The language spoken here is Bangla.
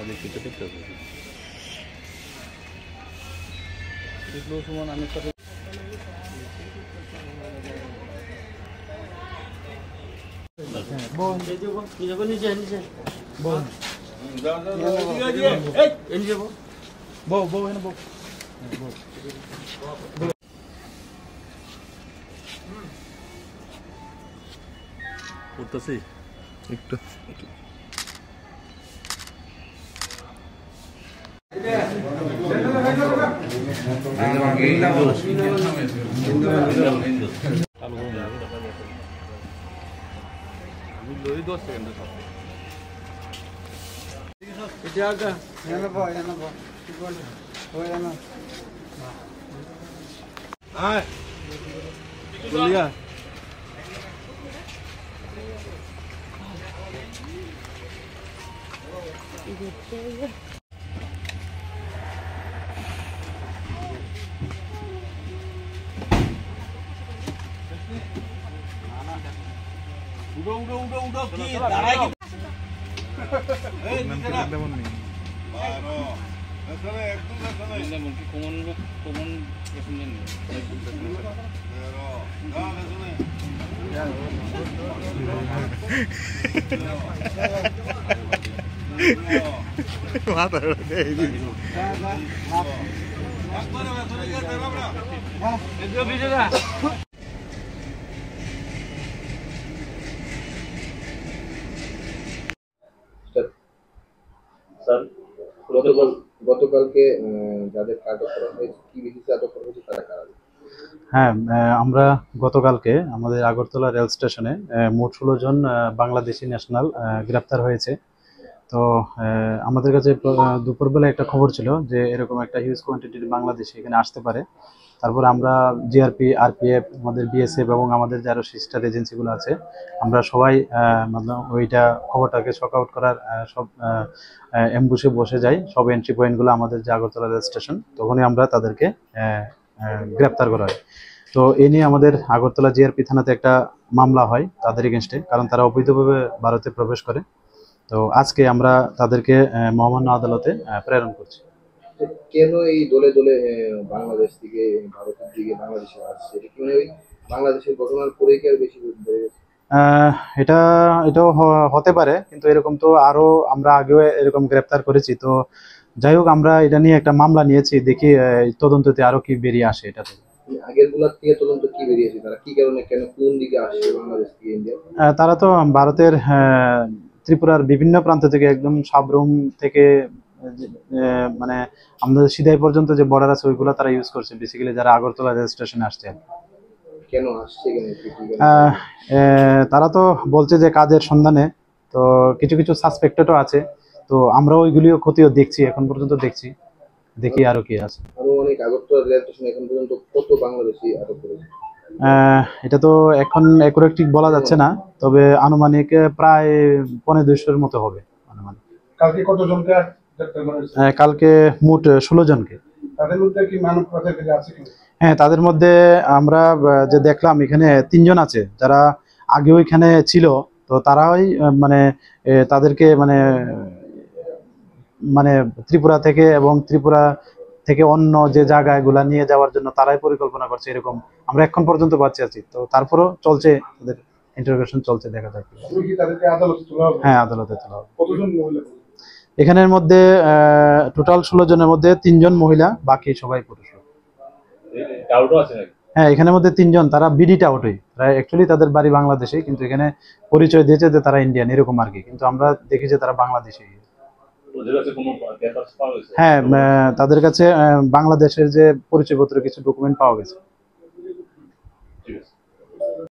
দেখতে দেখতে এগুলো সমান আমি সাথে বোন এই যে বোন নিচে নিচে বোন যা যা এই নিচে বোন বউ বউ এনে বউ করতেছি একটু উড়ো উড়ো উড়ো উড়ো কি দাঁড়াই কি এই নিচে দেবন নি বারো আসলে একদম আসলে দেবন কি কমন প্রশ্ন নেই বেরো না আসলে মাথা দেই একবারে আসলে কি দেব না হ্যাঁ এদিকে ভিজে না গতকালকে যাদের আটক করা হয়েছে কি ভিত্তিতে আটক করা হয়েছে তারা কারা? হ্যাঁ, আমরা গতকালকে আমাদের আগরতলা রেল স্টেশনে মোট 16 জন বাংলাদেশি ন্যাশনাল গ্রেপ্তার হয়েছে। তো আমাদের কাছে দুপুরবেলা একটা খবর ছিল যে এরকম একটা হিউজ কোয়ান্টিটির বাংলাদেশি এখানে আসতে পারে। তারপর আমরা জিআরপি, আরপিএফ, আমাদের বিএসএফ এবং আমাদের যে আরও সিস্টার এজেন্সিগুলো আছে আমরা সবাই ওইটা খবরটাকে শক আউট করার সব অ্যাম্বুশে বসে যাই। সব এন্ট্রি পয়েন্টগুলো আমাদের যে আগরতলা রেল স্টেশন, তখনই আমরা তাদেরকে গ্রেপ্তার করা হয়। তো এই নিয়ে আমাদের আগরতলা জিআরপি থানাতে একটা মামলা হয় তাদের এগেনস্টে, কারণ তারা অবৈধভাবে ভারতে প্রবেশ করে। তো আজকে আমরা তাদেরকে মহামান্য আদালতে প্রেরণ করছি। কেন এই দলে দলে বাংলাদেশ থেকে ভারতের দিকে বাংলাদেশে আসছে? এটা কি বাংলাদেশের ঘটনার পরে কি আর বেশি এটাও হতে পারে, কিন্তু এরকম তো আরো আমরা আগেও এরকম গ্রেপ্তার করেছি। তো যাই হোক, আমরা এটা নিয়ে একটা মামলা নিয়েছি, দেখি তদন্ততে আরো কি বেরিয়ে আসে। এটা থেকে আগের গুলার থেকে তদন্ত কি বেরিয়েছে? তারা কি কারণে কেন কোন দিকে আসছে বাংলাদেশ থেকে ইন্ডিয়া? তারা তো ভারতের ত্রিপুরার বিভিন্ন প্রান্ত থেকে, একদম সাবরুম থেকে মানে আমাদের সিধাই পর্যন্ত যে বর্ডার আছে ওইগুলো তারা ইউজ করছে, বেসিক্যালি যারা আগরতলা রেল স্টেশনে আসছে। কেন আসছে? তারা তো বলছে যে কাজের সন্ধানে, তো কিছু কিছু সাসপেক্টেডও আছে। তো আমরা ওইগুলিও খতিও দেখছি, এখন পর্যন্ত দেখি আরো কি আছে। আরো অনেক আগরতলা রেল স্টেশনে এখন পর্যন্ত কত বাংলাদেশি আটক করেছে? এটা তো এখন একুরেট ঠিক বলা যাচ্ছে না, তবে আনুমানিক প্রায় 250-200-এর মতো হবে আনুমানিক। কালকে কতজনকে গ্রেফতার করা হয়েছে? কালকে মোট 16 জনকে। তাদের মধ্যে কি মানব পাচারকারী আছে কি? হ্যাঁ, তাদের মধ্যে আমরা যে দেখলাম এখানে 3 জন আছে যারা আগেও এখানে ছিল। তো তারাই মানে তাদেরকে মানে ত্রিপুরা থেকে এবং ত্রিপুরা থেকে অন্য যে জায়গাগুলা নিয়ে যাওয়ার জন্য তারাই পরিকল্পনা করছে, এরকম আমরা এখন পর্যন্ত পাচ্ছি আছি। তো তারপরও চলছে, তাদের ইন্টারোগেশন চলছে, দেখা যাক। হ্যাঁ, আদালতে তোলা হবে। কতজন মহিলা? এখানের মধ্যে টোটাল 16 জনের মধ্যে 3 জন মহিলা, বাকি সবাই পুরুষ। হ্যাঁ, এখানের মধ্যে 3 জন তারা বিডিটা আউটই, অ্যাকচুয়ালি তাদের বাড়ি বাংলাদেশে, কিন্তু এখানে পরিচয় দিয়েছে যে তারা ইন্ডিয়ান, এরকম আর কি। কিন্তু আমরা দেখি যে তারা বাংলাদেশি। হ্যাঁ, তাদের কাছে বাংলাদেশের যে পরিচয়পত্র কিছু ডকুমেন্ট পাওয়া গেছে।